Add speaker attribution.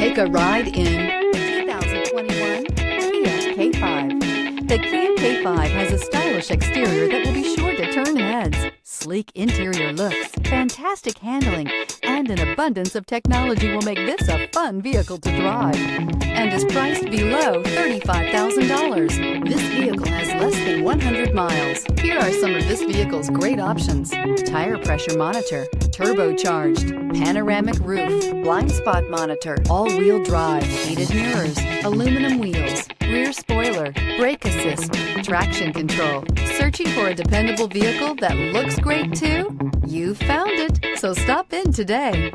Speaker 1: Take a ride in the 2021 Kia K5. The Kia K5 has a stylish exterior that will be sure to turn heads, sleek interior looks, fantastic handling, and an abundance of technology will make this a fun vehicle to drive, and is priced below $35,000. This vehicle has less than 100 miles. Here are some of this vehicle's great options: tire pressure monitor, turbocharged, panoramic roof, blind spot monitor, all-wheel drive, heated mirrors, aluminum wheels, rear spoiler, brake assist, traction control. Searching for a dependable vehicle that looks great too? You found it, so stop in today.